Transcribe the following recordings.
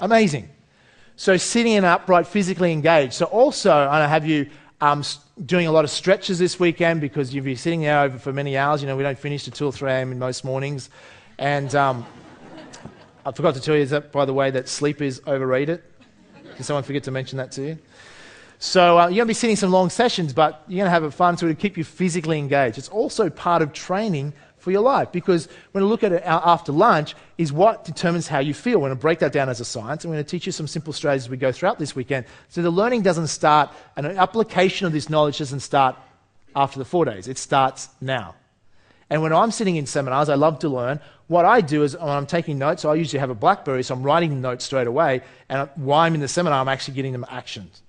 Amazing. So sitting and upright, physically engaged. So also, I have you doing a lot of stretches this weekend because you'll be sitting there over for many hours. You know, we don't finish till 2 or 3 a.m. in most mornings. And I forgot to tell you, that, by the way, that sleep is overrated. Did someone forget to mention that to you? So you're going to be sitting some long sessions, but you're going to have it fun, so it'll keep you physically engaged. It's also part of training for your life, because when we look at it after lunch is what determines how you feel. We're going to break that down as a science, and we're going to teach you some simple strategies as we go throughout this weekend. So the learning doesn't start, and the application of this knowledge doesn't start after the 4 days. It starts now. And when I'm sitting in seminars, I love to learn. What I do is when I'm taking notes, so I usually have a BlackBerry, so I'm writing the notes straight away, and while I'm in the seminar, I'm actually getting them actions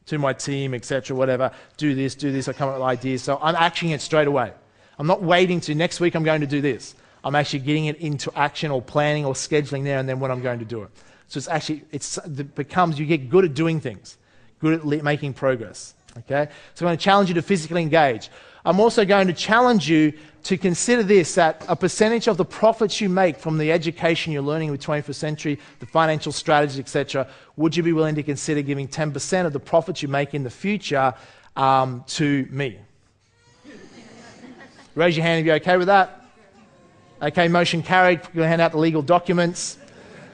to my team, etc., whatever. Do this, I come up with ideas. So I'm actioning it straight away. I'm not waiting to next week I'm going to do this. I'm actually getting it into action or planning or scheduling there and then when I'm going to do it. So it becomes, you get good at doing things, good at making progress. Okay? So I'm going to challenge you to physically engage. I'm also going to challenge you to consider this, that a percentage of the profits you make from the education you're learning in the 21st century, the financial strategies, etc., would you be willing to consider giving 10% of the profits you make in the future to me? Raise your hand if you're okay with that. Okay, motion carried. We're going to hand out the legal documents.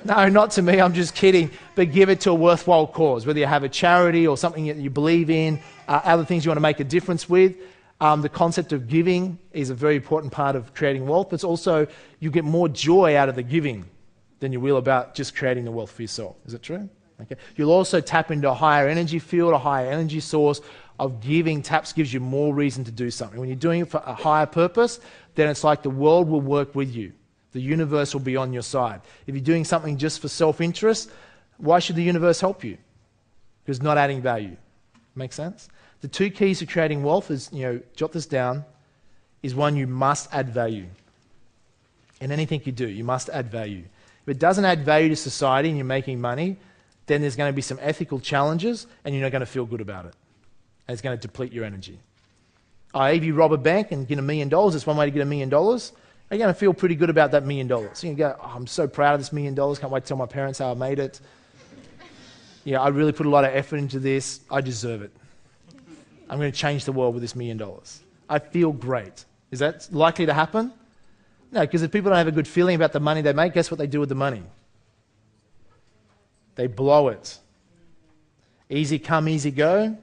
No, not to me, I'm just kidding. But give it to a worthwhile cause, whether you have a charity or something that you believe in, other things you want to make a difference with. The concept of giving is a very important part of creating wealth, but it's also you get more joy out of the giving than you will about just creating the wealth for yourself. Is it true? Okay. You'll also tap into a higher energy field, a higher energy source of giving. Taps gives you more reason to do something. When you're doing it for a higher purpose, then it's like the world will work with you. The universe will be on your side. If you're doing something just for self-interest, why should the universe help you? Because it's not adding value. Make sense? The 2 keys to creating wealth is, jot this down, is one, you must add value. In anything you do, you must add value. If it doesn't add value to society and you're making money, then there's going to be some ethical challenges and you're not going to feel good about it. And it's going to deplete your energy. If you rob a bank and get $1 million, it's one way to get $1 million. You're going to feel pretty good about that $1 million. So you go, I'm so proud of this $1 million, can't wait to tell my parents how I made it. Yeah, I really put a lot of effort into this, I deserve it. I'm going to change the world with this $1 million. I feel great. Is that likely to happen? No, because if people don't have a good feeling about the money they make, guess what they do with the money? They blow it. Easy come, easy go.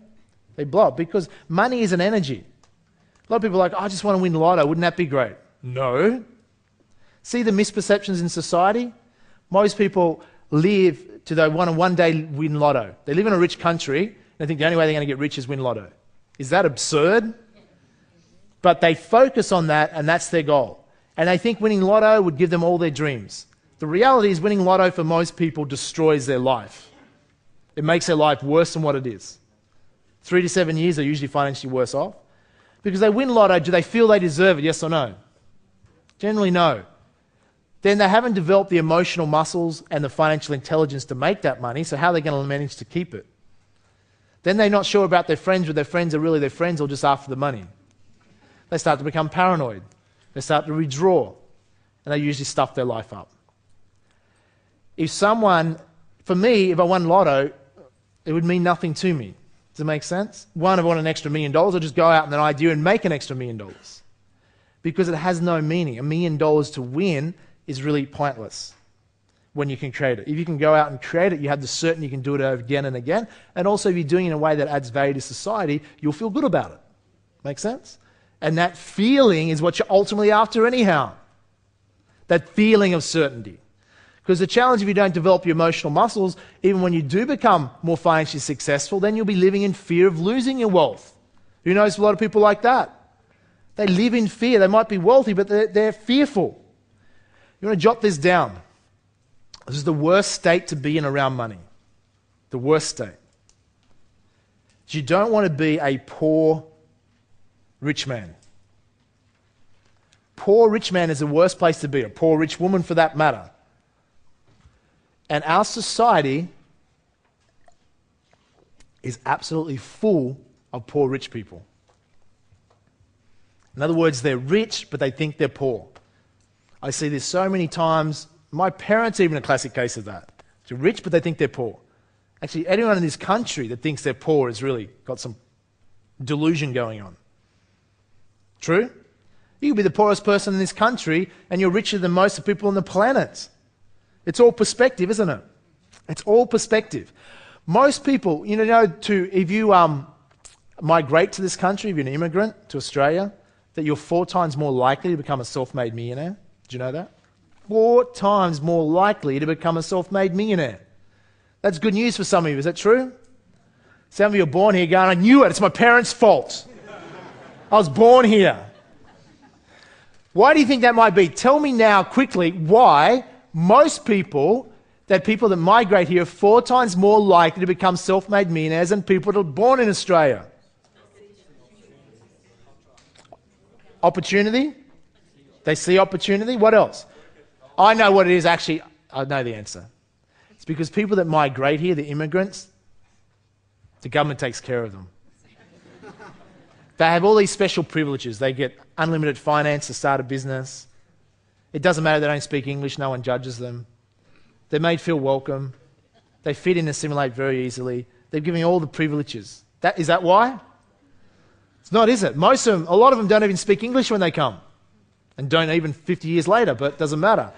They blow it because money is an energy. A lot of people are like, I just want to win lotto. Wouldn't that be great? No. See the misperceptions in society? Most people live to they want to one day win lotto. They live in a rich country and they think the only way they're going to get rich is win lotto. Is that absurd? But they focus on that and that's their goal. And they think winning lotto would give them all their dreams. The reality is winning lotto for most people destroys their life. It makes their life worse than what it is. 3 to 7 years, they're usually financially worse off. Because they win lotto, do they feel they deserve it, yes or no? Generally, no. Then they haven't developed the emotional muscles and the financial intelligence to make that money, so how are they going to manage to keep it? Then they're not sure about their friends, whether their friends are really their friends or just after the money. They start to become paranoid. They start to withdraw, and they usually stuff their life up. For me, if I won lotto, it would mean nothing to me. Does it make sense? One, if I want an extra $1 million, I'll just go out and an idea and make an extra $1 million. Because it has no meaning. $1 million to win is really pointless when you can create it. If you can go out and create it, you have the certainty you can do it again and again. And also, if you're doing it in a way that adds value to society, you'll feel good about it. Make sense? And that feeling is what you're ultimately after anyhow. That feeling of certainty. Because the challenge if you don't develop your emotional muscles, even when you do become more financially successful, then you'll be living in fear of losing your wealth. You notice a lot of people like that. They live in fear. They might be wealthy, but they're fearful. You want to jot this down. This is the worst state to be in around money. The worst state. You don't want to be a poor rich man. Poor rich man is the worst place to be. A poor rich woman for that matter. And our society is absolutely full of poor rich people. In other words, they're rich, but they think they're poor. I see this so many times. My parents are even a classic case of that. They're rich, but they think they're poor. Actually, anyone in this country that thinks they're poor has really got some delusion going on. True? You could be the poorest person in this country and you're richer than most of the people on the planet. It's all perspective, isn't it? It's all perspective. Most people, if you migrate to this country, if you're an immigrant to Australia, that you're 4 times more likely to become a self-made millionaire. Did you know that? 4 times more likely to become a self-made millionaire. That's good news for some of you. Is that true? Some of you are born here going, I knew it. It's my parents' fault. I was born here. Why do you think that might be? Tell me now quickly why most people that migrate here are 4 times more likely to become self-made millionaires than people that are born in Australia. Opportunity? They see opportunity. What else? I know what it is actually. I know the answer. It's because people that migrate here, the immigrants, the government takes care of them. They have all these special privileges. They get unlimited finance to start a business. It doesn't matter they don't speak English, no one judges them. They're made feel welcome. They fit in and assimilate very easily. They're giving all the privileges. Is that why? It's not, is it? Most of them, a lot of them don't even speak English when they come. And don't even 50 years later, but it doesn't matter.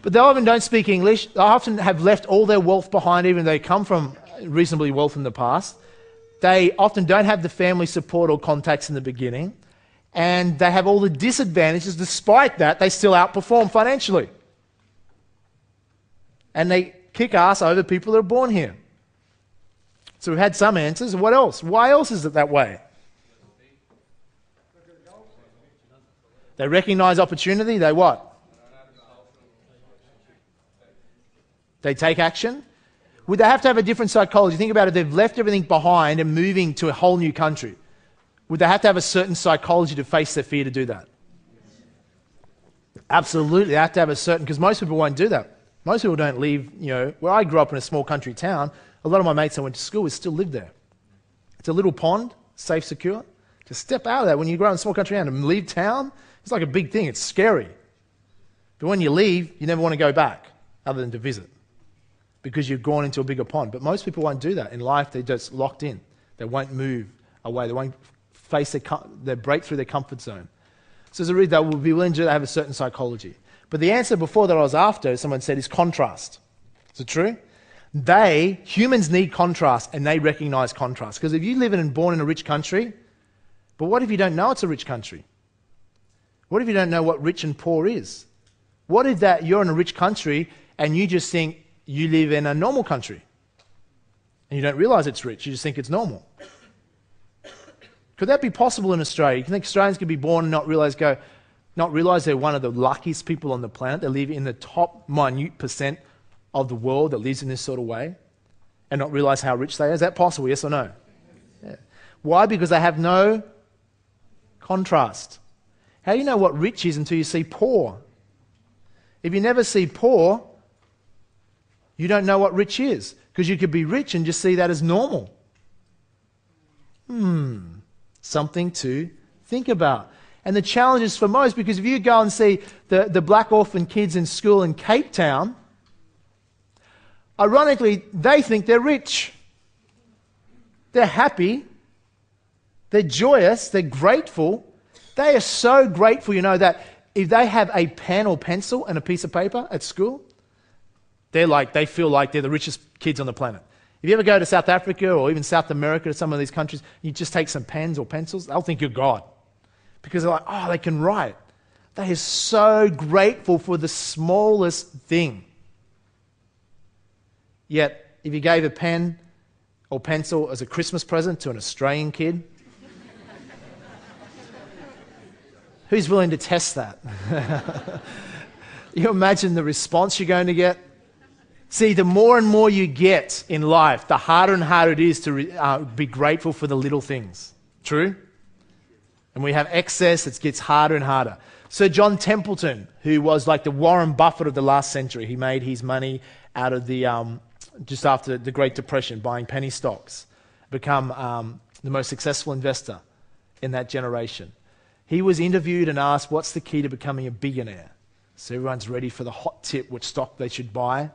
But they often don't speak English. They often have left all their wealth behind, even though they come from reasonably wealth in the past. They often don't have the family support or contacts in the beginning. And they have all the disadvantages. Despite that, they still outperform financially. And they kick ass over people that are born here. So we've had some answers. What else? Why else is it that way? They recognize opportunity. They what? They take action. Would they have to have a different psychology? Think about it. They've left everything behind and moving to a whole new country. Would they have to have a certain psychology to face their fear to do that? Absolutely. They have to have a certain, because most people won't do that. Most people don't leave, where I grew up in a small country town, a lot of my mates I went to school with still live there. It's a little pond, safe, secure. To step out of that when you grow up in a small country town and leave town, it's like a big thing. It's scary. But when you leave, you never want to go back other than to visit because you've gone into a bigger pond. But most people won't do that. In life, they're just locked in. They won't move away. They won't face they break through their comfort zone. So as a reader, they will be willing to have a certain psychology. But the answer before that I was after, someone said, is contrast. Is it true? Humans need contrast, and they recognize contrast. Because if you live and born in a rich country, but what if you don't know it's a rich country? What if you don't know what rich and poor is? What if that you're in a rich country and you just think you live in a normal country and you don't realize it's rich, you just think it's normal? Could that be possible in Australia? You think Australians could be born and not realize they're one of the luckiest people on the planet? They live in the top minute % of the world that lives in this sort of way and not realize how rich they are? Is that possible, yes or no? Yeah. Why? Because they have no contrast. How do you know what rich is until you see poor? If you never see poor, you don't know what rich is, because you could be rich and just see that as normal. Something to think about. And the challenge is for most, because if you go and see the black orphan kids in school in Cape Town, ironically, they think they're rich. They're happy. They're joyous. They're grateful. They are so grateful, that if they have a pen or pencil and a piece of paper at school, they feel like they're the richest kids on the planet. If you ever go to South Africa or even South America to some of these countries, you just take some pens or pencils, they'll think you're God. Because they're like, oh, they can write. They are so grateful for the smallest thing. Yet, if you gave a pen or pencil as a Christmas present to an Australian kid, who's willing to test that? You imagine the response you're going to get? See, the more and more you get in life, the harder and harder it is to be grateful for the little things. True? And we have excess, it gets harder and harder. Sir John Templeton, who was like the Warren Buffett of the last century, he made his money out of just after the Great Depression, buying penny stocks, become the most successful investor in that generation. He was interviewed and asked, what's the key to becoming a billionaire? So everyone's ready for the hot tip, which stock they should buy.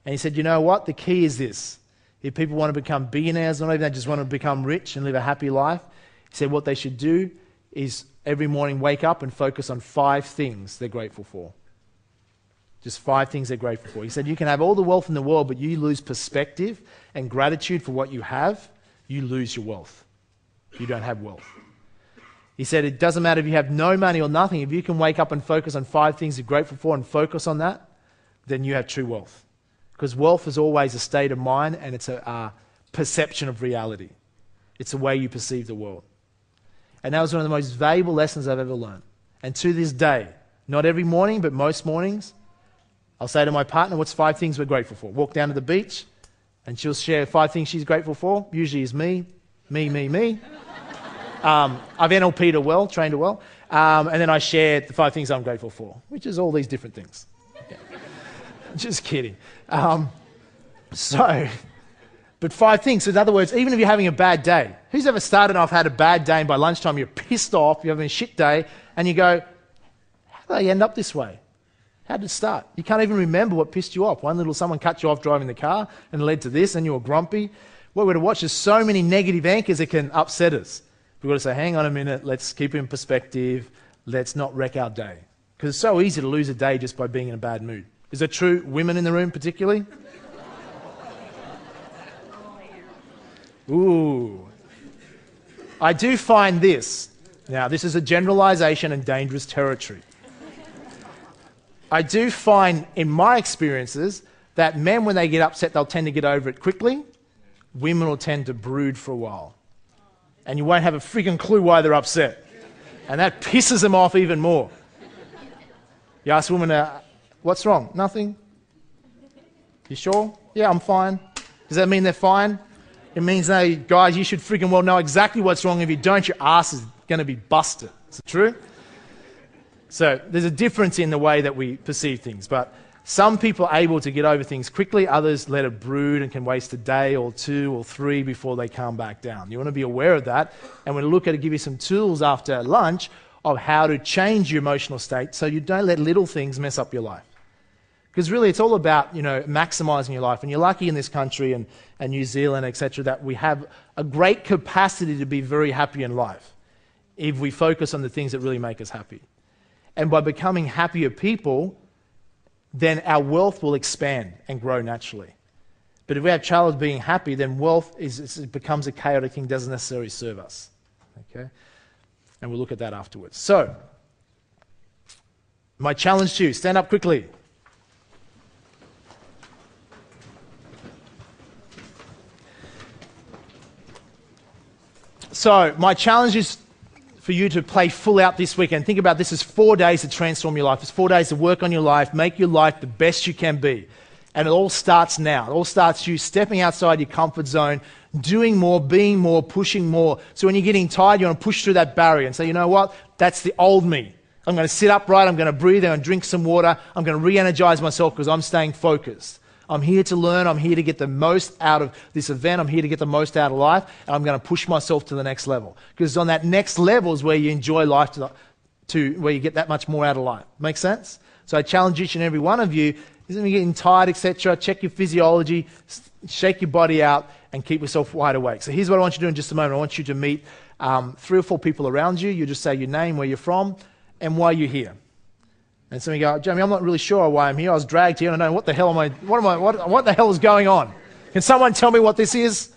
And he said, you know what? The key is this. If people want to become billionaires, not even they just want to become rich and live a happy life, he said what they should do is every morning wake up and focus on 5 things they're grateful for. Just 5 things they're grateful for. He said you can have all the wealth in the world, but you lose perspective and gratitude for what you have, you lose your wealth. You don't have wealth. He said it doesn't matter if you have no money or nothing. If you can wake up and focus on 5 things you're grateful for and focus on that, then you have true wealth. Because wealth is always a state of mind and it's a perception of reality. It's the way you perceive the world. And that was one of the most valuable lessons I've ever learned. And to this day, not every morning, but most mornings, I'll say to my partner, what's 5 things we're grateful for? Walk down to the beach, and she'll share 5 things she's grateful for. Usually is me. I've NLP'd her well, trained her well. And then I share the 5 things I'm grateful for, which is all these different things. Okay. Just kidding. But 5 things. So in other words, even if you're having a bad day, who's ever started off, had a bad day, and by lunchtime you're pissed off, you're having a shit day, and you go, how did I end up this way? How did it start? You can't even remember what pissed you off. Someone cut you off driving the car and led to this, and you were grumpy. What we're to watch is so many negative anchors that can upset us. We've got to say, hang on a minute, let's keep it in perspective, let's not wreck our day. Because it's so easy to lose a day just by being in a bad mood. Is that true? Women in the room particularly? Ooh. I do find this. Now, this is a generalization and dangerous territory. I do find, in my experiences, that men, when they get upset, they'll tend to get over it quickly. Women will tend to brood for a while. And you won't have a freaking clue why they're upset. And that pisses them off even more. You ask a woman, what's wrong? Nothing? You sure? Yeah, I'm fine. Does that mean they're fine? It means, hey, guys, you should freaking well know exactly what's wrong. If you don't, your ass is going to be busted. Is it true? So there's a difference in the way that we perceive things. But some people are able to get over things quickly. Others let it brood and can waste a day or 2 or 3 before they calm back down. You want to be aware of that. And we'll look at it, give you some tools after lunch of how to change your emotional state so you don't let little things mess up your life. Because really it's all about, maximizing your life. And you're lucky in this country and New Zealand, etc., that we have a great capacity to be very happy in life if we focus on the things that really make us happy. And by becoming happier people, then our wealth will expand and grow naturally. But if we have trouble being happy, then wealth it becomes a chaotic thing, doesn't necessarily serve us. Okay? And we'll look at that afterwards. So, my challenge to you, stand up quickly. So, my challenge is for you to play full out this weekend. Think about this as 4 days to transform your life. It's 4 days to work on your life, make your life the best you can be. And it all starts now. It all starts you stepping outside your comfort zone, doing more, being more, pushing more. So when you're getting tired, you want to push through that barrier and say, you know what? That's the old me. I'm going to sit upright, I'm going to breathe, I'm going to drink some water, I'm going to re-energize myself because I'm staying focused. I'm here to learn, I'm here to get the most out of this event, I'm here to get the most out of life, and I'm going to push myself to the next level. Because on that next level is where you enjoy life, to where you get that much more out of life. Make sense? So I challenge each and every one of you, isn't you're getting tired, etc., check your physiology, shake your body out, and keep yourself wide awake. So here's what I want you to do in just a moment. I want you to meet 3 or 4 people around you. You just say your name, where you're from, and why you're here. And some of you go, Jamie, I'm not really sure why I'm here. I was dragged here, and I don't know what the hell what the hell is going on? Can someone tell me what this is?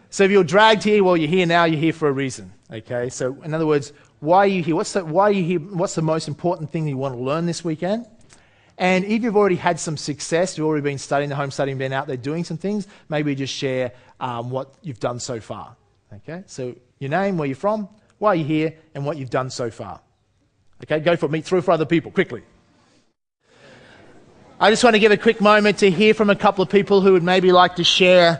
So if you're dragged here, well, you're here now. You're here for a reason. Okay. So in other words, why are you here? Why are you here? What's the most important thing that you want to learn this weekend? And if you've already had some success, you've already been studying the home studying, been out there doing some things, maybe just share what you've done so far. Okay. So your name, where you're from, why you're here, and what you've done so far. Okay, go for it. Meet 3 or 4 other people, quickly. I just want to give a quick moment to hear from a couple of people who would maybe like to share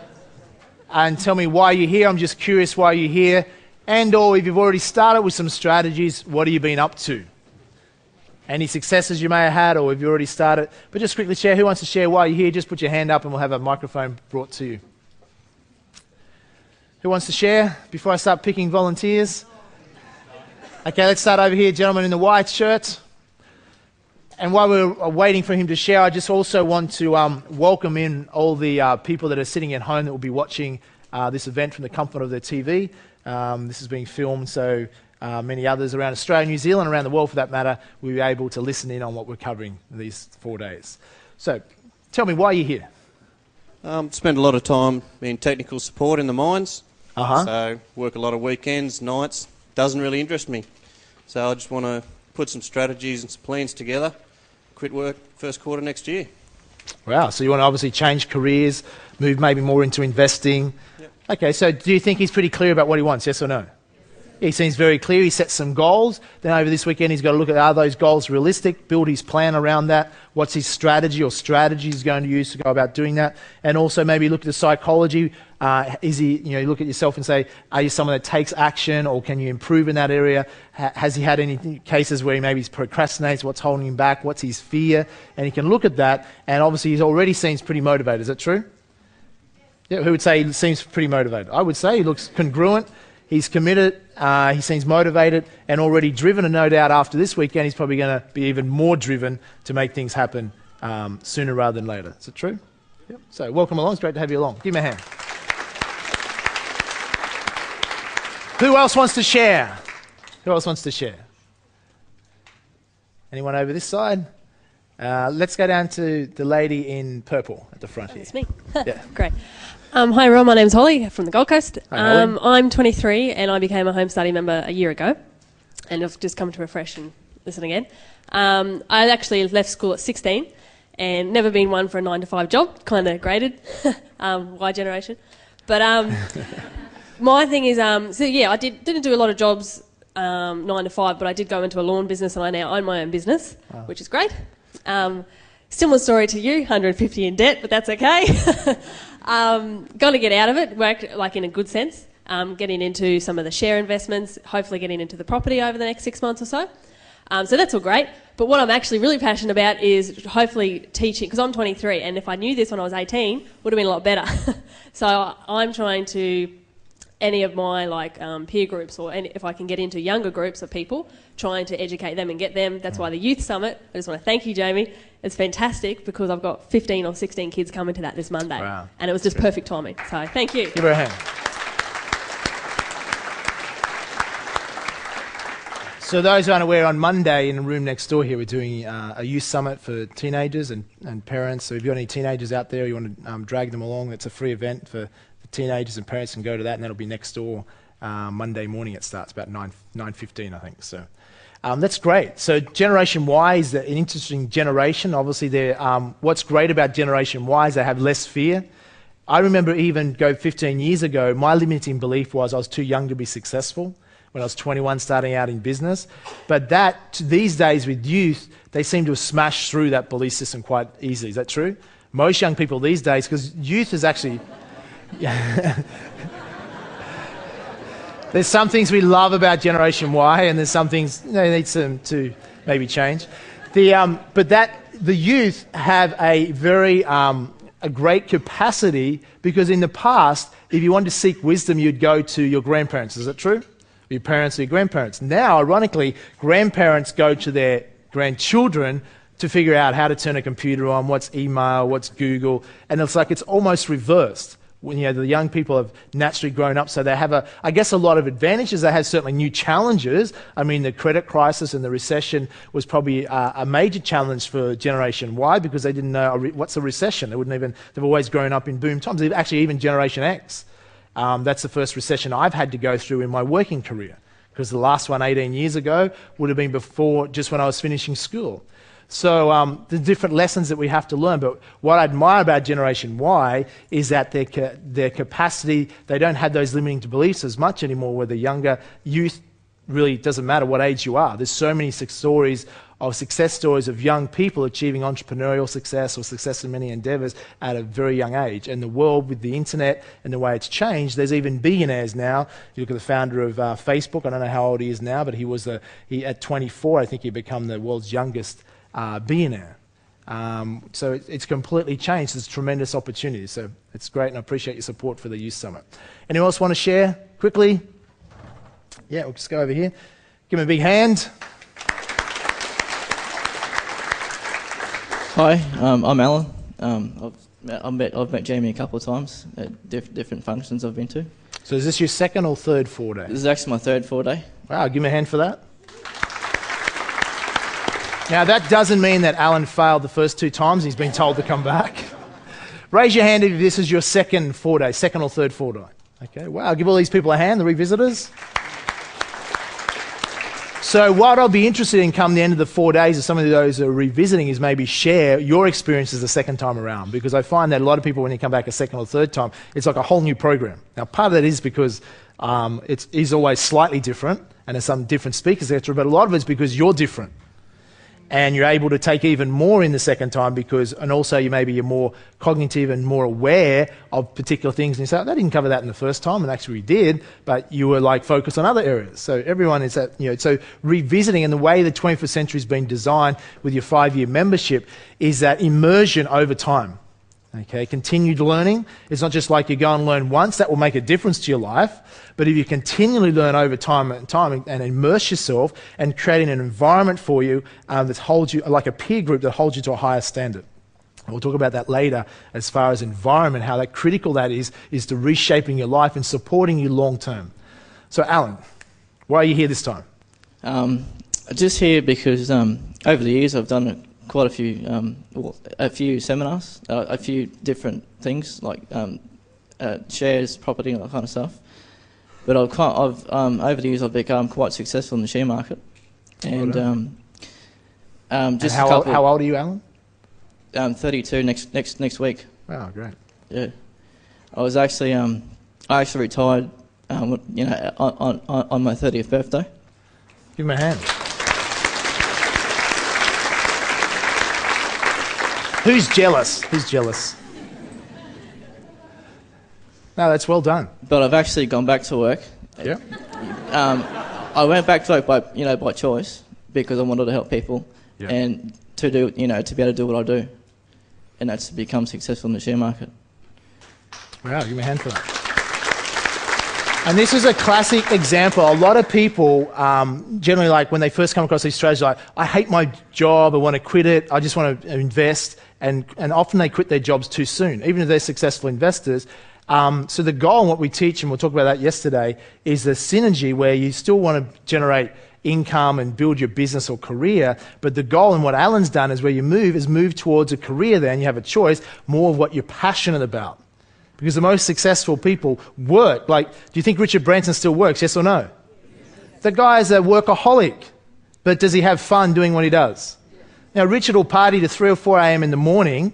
and tell me why you're here. I'm just curious why you're here. And or if you've already started with some strategies, what have you been up to? Any successes you may have had, or if you already started. But just quickly share. Who wants to share why you're here? Just put your hand up and we'll have a microphone brought to you. Who wants to share before I start picking volunteers? Okay, let's start over here, gentleman in the white shirt. And while we're waiting for him to share, I just also want to welcome in all the people that are sitting at home that will be watching this event from the comfort of their TV. This is being filmed, so many others around Australia, New Zealand, around the world for that matter, will be able to listen in on what we're covering these 4 days. So, tell me, why are you here? Spend a lot of time in technical support in the mines. Uh-huh. So, work a lot of weekends, nights. Doesn't really interest me. So, I just want to put some strategies and some plans together. Quit work first quarter next year. Wow, so you want to obviously change careers, move maybe more into investing. Yep. Okay, so do you think he's pretty clear about what he wants, yes or no? He seems very clear. He sets some goals. Then over this weekend, he's got to look at, are those goals realistic, build his plan around that, what's his strategy or strategy he's going to use to go about doing that, and also maybe look at the psychology. Is he, you look at yourself and say, are you someone that takes action, or can you improve in that area? Has he had any cases where he maybe procrastinates? What's holding him back? What's his fear? And he can look at that, and obviously he already seems pretty motivated. Is that true? Yeah, who would say he seems pretty motivated? I would say he looks congruent. He's committed, he seems motivated and already driven, and no doubt after this weekend he's probably going to be even more driven to make things happen sooner rather than later. Is it true? Yep. So welcome along, it's great to have you along. Give me a hand. Who else wants to share? Who else wants to share? Anyone over this side? Let's go down to the lady in purple at the front here. It's me. Yeah. Great. Hi everyone, my name's Holly from the Gold Coast. Hi, Holly. I'm 23 and I became a home study member a year ago, and I've just come to refresh and listen again. I actually left school at 16 and never been one for a 9-to-5 job, kind of graded, Y generation. But my thing is, so yeah, I didn't do a lot of jobs 9 to 5, but I did go into a lawn business and I now own my own business, which is great. Similar story to you, 150 in debt, but that's okay. Got to get out of it, work like in a good sense, getting into some of the share investments, hopefully getting into the property over the next 6 months or so. So that's all great. But what I'm actually really passionate about is hopefully teaching, because I'm 23, and if I knew this when I was 18, would have been a lot better. So I'm trying to, any of my peer groups, or if I can get into younger groups of people, trying to educate them and get them. That's why the Youth Summit, I just want to thank you, Jamie. It's fantastic because I've got 15 or 16 kids coming to that this Monday. Wow. And it was just perfect timing. So thank you. Give her a hand. So those who aren't aware, on Monday in the room next door here, we're doing a youth summit for teenagers and parents. So if you've got any teenagers out there, you want to drag them along, it's a free event for teenagers, and parents can go to that, and that'll be next door Monday morning. It starts about 9:15, I think. So that's great. So Generation Y is an interesting generation. Obviously, what's great about Generation Y is they have less fear. I remember even 15 years ago, my limiting belief was I was too young to be successful when I was 21 starting out in business. But these days with youth, they seem to have smashed through that belief system quite easily. Is that true? Most young people these days, because youth is actually... There's some things we love about Generation Y, and there's some things they need to maybe change. But the youth have a very a great capacity, because in the past, if you wanted to seek wisdom, you'd go to your grandparents. Is that true? Your parents or your grandparents. Now, ironically, grandparents go to their grandchildren to figure out how to turn a computer on, what's email, what's Google, and it's almost reversed. When the young people have naturally grown up, so they have I guess a lot of advantages. They have certainly new challenges. I mean, the credit crisis and the recession was probably a major challenge for Generation Y, because they didn't know what's a recession. They've always grown up in boom times. Actually, even Generation X, that's the first recession I've had to go through in my working career, because the last one 18 years ago would have been before, just when I was finishing school. So the different lessons that we have to learn. But what I admire about Generation Y is that their capacity, they don't have those limiting beliefs as much anymore, where the younger youth, really doesn't matter what age you are. There's so many success stories of young people achieving entrepreneurial success or success in many endeavors at a very young age. And the world with the internet and the way it's changed, there's even billionaires now. You look at the founder of Facebook, I don't know how old he is now, but he at 24, I think he became the world's youngest billionaire. So it's completely changed. There's tremendous opportunity. So it's great, and I appreciate your support for the Youth Summit. Anyone else want to share quickly? Yeah, we'll just go over here. Give him a big hand. Hi, I'm Alan. I've met Jamie a couple of times at different functions I've been to. So is this your second or third 4-day? This is actually my third 4-day. Wow, give me a hand for that. Now, that doesn't mean that Alan failed the first 2 times. He's been told to come back. Raise your hand if this is your second 4-day, second or third 4-day. Okay, wow, give all these people a hand, the revisitors. So what I'll be interested in come the end of the 4 days of some of those who are revisiting is maybe share your experiences the second time around, because I find that a lot of people, when you come back a second or third time, it's like a whole new program. Now, part of that is because it is always slightly different, and there's some different speakers, etc., but a lot of it's because you're different. And you're able to take even more in the second time and also you're more cognitive and more aware of particular things. And you say, oh, they didn't cover that in the first time, and actually we did, but you were like focused on other areas. So everyone is so revisiting, and the way the 21st century has been designed with your 5-year membership is that immersion over time. Okay, continued learning. It's not just like you go and learn once, that will make a difference to your life, but if you continually learn over time and immerse yourself and creating an environment for you that holds you, like a peer group that holds you to a higher standard. And we'll talk about that later as far as environment, how that critical that is to reshaping your life and supporting you long term. So Alan, why are you here this time? Just here because over the years I've done quite a few seminars, a few different things like shares, property, and that kind of stuff. But I've over the years I've become quite successful in the share market. And just how old are you, Alan? 32 next week. Wow, great. Yeah, I was actually I actually retired, on my 30th birthday. Give him a hand. Who's jealous? Who's jealous? No, that's well done. But I've actually gone back to work. Yeah. I went back to work by choice because I wanted to help people and to be able to do what I do, and that's to become successful in the share market. Wow, give me a hand for that. And this is a classic example. A lot of people generally, like when they first come across these strategies, like, I hate my job, I want to quit it, I just want to invest, and often they quit their jobs too soon, even if they're successful investors. So the goal, and what we teach, and we'll talk about that yesterday, is the synergy where you still want to generate income and build your business or career, but the goal, and what Alan's done, is where you move towards a career there, and you have a choice, more of what you're passionate about. Because the most successful people work. Like, do you think Richard Branson still works, yes or no? The guy is a workaholic, but does he have fun doing what he does? Now, Richard will party to 3 or 4 a.m. in the morning,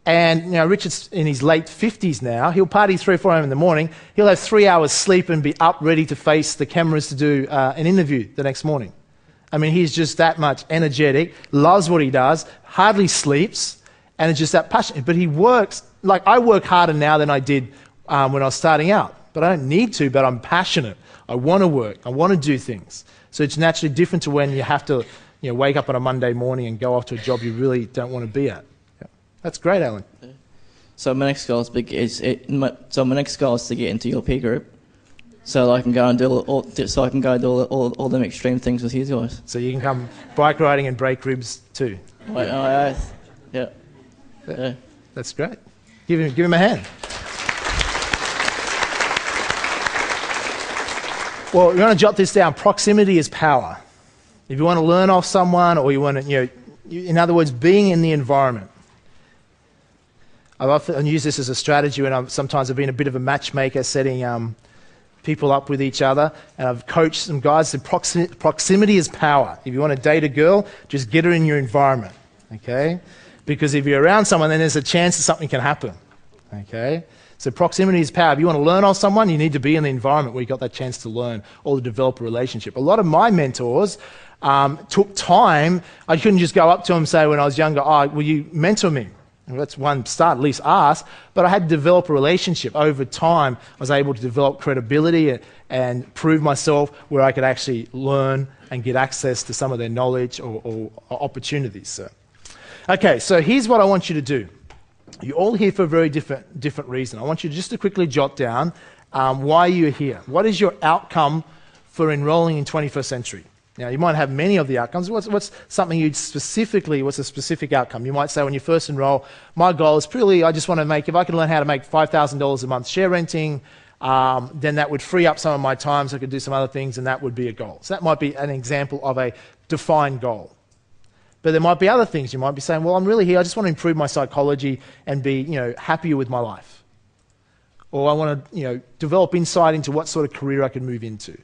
and Richard's in his late 50s now. He'll party 3 or 4 a.m. in the morning. He'll have 3 hours sleep and be up ready to face the cameras to do an interview the next morning. I mean, he's just that much energetic, loves what he does, hardly sleeps, and is just that passionate. But he works. Like, I work harder now than I did when I was starting out. But I don't need to, but I'm passionate. I want to work. I want to do things. So it's naturally different to when you have to wake up on a Monday morning and go off to a job you really don't want to be at. Yeah. That's great, Alan. So my next goal is to get into your peer group, so I can go and do all them extreme things with you guys. So you can come bike riding and break ribs too. Yeah. That's great. Give him a hand. Well, you want to jot this down. Proximity is power. If you want to learn off someone, or you want to, in other words, being in the environment. I've often used this as a strategy when sometimes I've been a bit of a matchmaker, setting people up with each other, and I've coached some guys. So proximity is power. If you want to date a girl, just get her in your environment, okay? Because if you're around someone, then there's a chance that something can happen, okay? So proximity is power. If you want to learn off someone, you need to be in the environment where you got that chance to learn or to develop a relationship. A lot of my mentors took time. I couldn't just go up to them and say when I was younger, will you mentor me? Well, that's one start, at least ask. But I had to develop a relationship. Over time, I was able to develop credibility and prove myself where I could actually learn and get access to some of their knowledge or opportunities. So. Okay, so here's what I want you to do. You're all here for a very different reason. I want you just to quickly jot down why you're here. What is your outcome for enrolling in 21st century? Now, you might have many of the outcomes. What's something you'd specifically, what's a specific outcome? You might say when you first enroll, my goal is purely, I just want to make, if I can learn how to make $5,000 a month share renting, then that would free up some of my time so I could do some other things, and that would be a goal. So that might be an example of a defined goal. But there might be other things. You might be saying, well, I'm really here, I just want to improve my psychology and be, happier with my life. Or I want to, develop insight into what sort of career I can move into.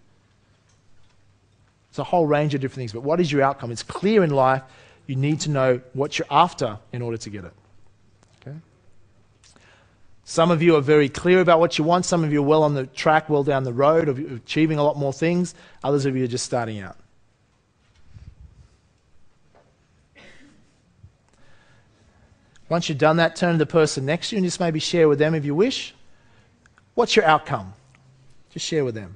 It's a whole range of different things, but what is your outcome? It's clear in life. You need to know what you're after in order to get it. Okay? Some of you are very clear about what you want. Some of you are well on the track, well down the road of achieving a lot more things. Others of you are just starting out. Once you've done that, turn to the person next to you and just maybe share with them if you wish. What's your outcome? Just share with them.